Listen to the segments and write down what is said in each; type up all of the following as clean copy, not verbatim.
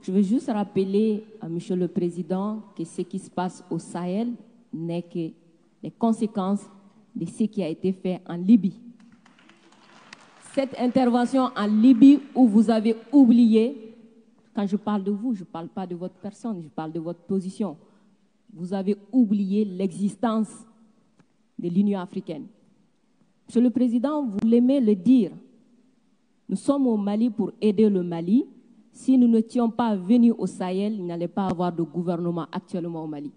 Je veux juste rappeler à Monsieur le Président que ce qui se passe au Sahel n'est que les conséquences de ce qui a été fait en Libye. Cette intervention en Libye où vous avez oublié, quand je parle de vous, je ne parle pas de votre personne, je parle de votre position. Vous avez oublié l'existence de l'Union africaine. Monsieur le Président, vous l'aimez le dire. Nous sommes au Mali pour aider le Mali. Si nous n'étions pas venus au Sahel, il n'allait pas avoir de gouvernement actuellement au Mali.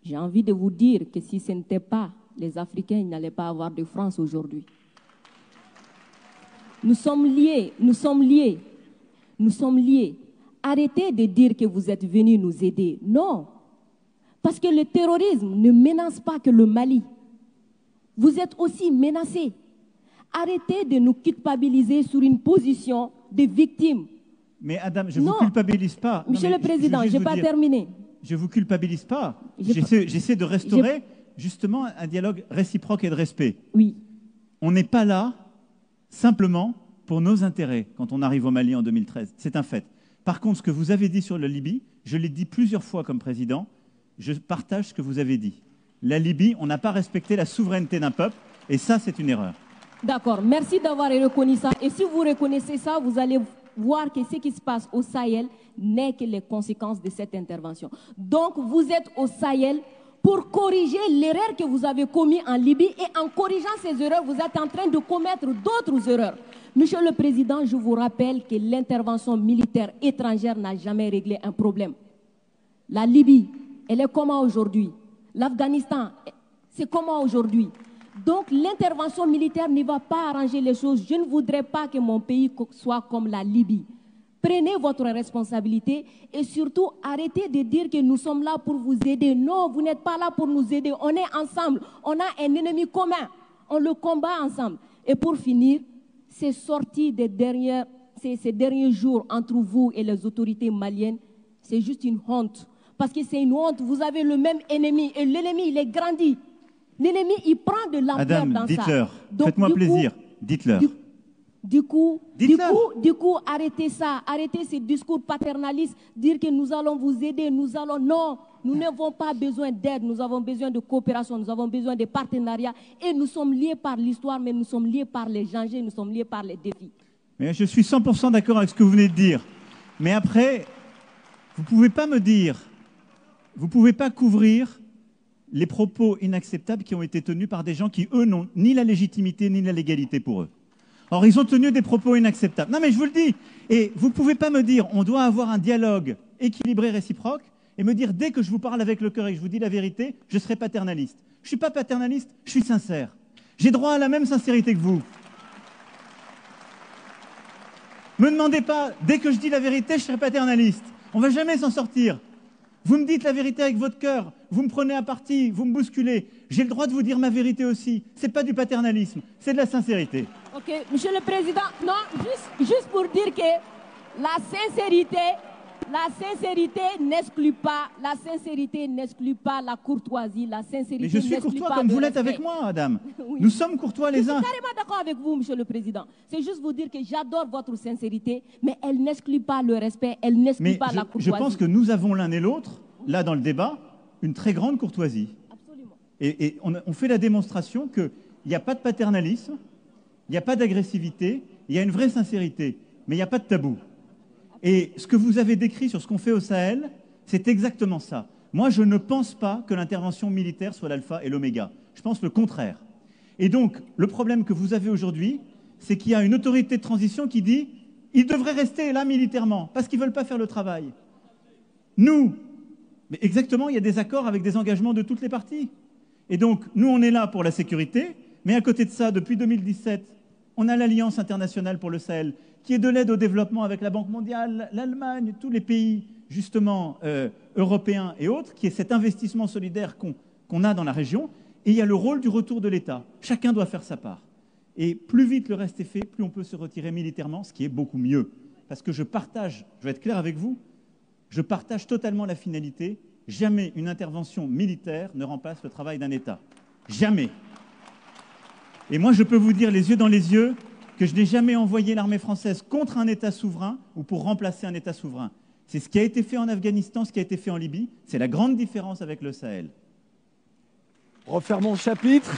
J'ai envie de vous dire que si ce n'était pas les Africains, il n'allait pas avoir de France aujourd'hui. Nous sommes liés, nous sommes liés, nous sommes liés. Arrêtez de dire que vous êtes venus nous aider. Non, parce que le terrorisme ne menace pas que le Mali. Vous êtes aussi menacés. Arrêtez de nous culpabiliser sur une position de victime. Mais Adam, je ne vous culpabilise pas. Monsieur le Président, je n'ai pas terminé. Je ne vous culpabilise pas. J'essaie de restaurer justement un dialogue réciproque et de respect. Oui. On n'est pas là simplement pour nos intérêts quand on arrive au Mali en 2013. C'est un fait. Par contre, ce que vous avez dit sur la Libye, je l'ai dit plusieurs fois comme président, je partage ce que vous avez dit. La Libye, on n'a pas respecté la souveraineté d'un peuple, et ça, c'est une erreur. D'accord, merci d'avoir reconnu ça. Et si vous reconnaissez ça, vous allez voir que ce qui se passe au Sahel n'est que les conséquences de cette intervention. Donc, vous êtes au Sahel pour corriger l'erreur que vous avez commise en Libye, et en corrigeant ces erreurs, vous êtes en train de commettre d'autres erreurs. Monsieur le Président, je vous rappelle que l'intervention militaire étrangère n'a jamais réglé un problème. La Libye, elle est comment aujourd'hui? L'Afghanistan, c'est comment aujourd'hui? Donc l'intervention militaire ne va pas arranger les choses. Je ne voudrais pas que mon pays soit comme la Libye. Prenez votre responsabilité et surtout arrêtez de dire que nous sommes là pour vous aider. Non, vous n'êtes pas là pour nous aider. On est ensemble. On a un ennemi commun. On le combat ensemble. Et pour finir, ces sorties ces derniers jours entre vous et les autorités maliennes, c'est juste une honte. Parce que c'est une honte. Vous avez le même ennemi et l'ennemi, il est grandi. L'ennemi, il prend de l'ampleur dans ça. Dites-leur. Faites-moi plaisir. Dites-leur. Du coup, arrêtez ça. Arrêtez ces discours paternalistes. Dire que nous allons vous aider, Non, nous n'avons pas besoin d'aide. Nous avons besoin de coopération. Nous avons besoin de partenariat. Et nous sommes liés par l'histoire, mais nous sommes liés par les dangers. Nous sommes liés par les défis. Mais je suis 100% d'accord avec ce que vous venez de dire. Mais après, vous ne pouvez pas me dire, vous ne pouvez pas couvrir les propos inacceptables qui ont été tenus par des gens qui, eux, n'ont ni la légitimité ni la légalité pour eux. Or, ils ont tenu des propos inacceptables. Non, mais je vous le dis. Et vous ne pouvez pas me dire, on doit avoir un dialogue équilibré, réciproque, et me dire, dès que je vous parle avec le cœur et que je vous dis la vérité, je serai paternaliste. Je ne suis pas paternaliste, je suis sincère. J'ai droit à la même sincérité que vous. Me demandez pas, dès que je dis la vérité, je serai paternaliste. On ne va jamais s'en sortir. Vous me dites la vérité avec votre cœur, vous me prenez à partie, vous me bousculez. J'ai le droit de vous dire ma vérité aussi. Ce n'est pas du paternalisme, c'est de la sincérité. Ok, Monsieur le Président, non, juste pour dire que la sincérité n'exclut pas la courtoisie, la sincérité. Mais je suis courtois comme vous l'êtes avec moi, Adam. Oui. Nous sommes courtois les uns. Je suis carrément d'accord avec vous, Monsieur le Président. C'est juste vous dire que j'adore votre sincérité, mais elle n'exclut pas le respect, elle n'exclut pas la courtoisie. Je pense que nous avons l'un et l'autre, là dans le débat, une très grande courtoisie. Absolument. Et on fait la démonstration qu'il n'y a pas de paternalisme, il n'y a pas d'agressivité, il y a une vraie sincérité, mais il n'y a pas de tabou. Et ce que vous avez décrit sur ce qu'on fait au Sahel, c'est exactement ça. Moi, je ne pense pas que l'intervention militaire soit l'alpha et l'oméga. Je pense le contraire. Et donc, le problème que vous avez aujourd'hui, c'est qu'il y a une autorité de transition qui dit « ils devraient rester là militairement, parce qu'ils ne veulent pas faire le travail ». Nous, mais exactement, il y a des accords avec des engagements de toutes les parties. Et donc, nous, on est là pour la sécurité, mais à côté de ça, depuis 2017, on a l'Alliance internationale pour le Sahel, qui est de l'aide au développement avec la Banque mondiale, l'Allemagne, tous les pays, justement, européens et autres, qui est cet investissement solidaire qu'on a dans la région. Et il y a le rôle du retour de l'État. Chacun doit faire sa part. Et plus vite le reste est fait, plus on peut se retirer militairement, ce qui est beaucoup mieux. Parce que je vais être clair avec vous, je partage totalement la finalité. Jamais une intervention militaire ne remplace le travail d'un État. Jamais. Et moi, je peux vous dire les yeux dans les yeux que je n'ai jamais envoyé l'armée française contre un État souverain ou pour remplacer un État souverain. C'est ce qui a été fait en Afghanistan, ce qui a été fait en Libye. C'est la grande différence avec le Sahel. Refermons le chapitre.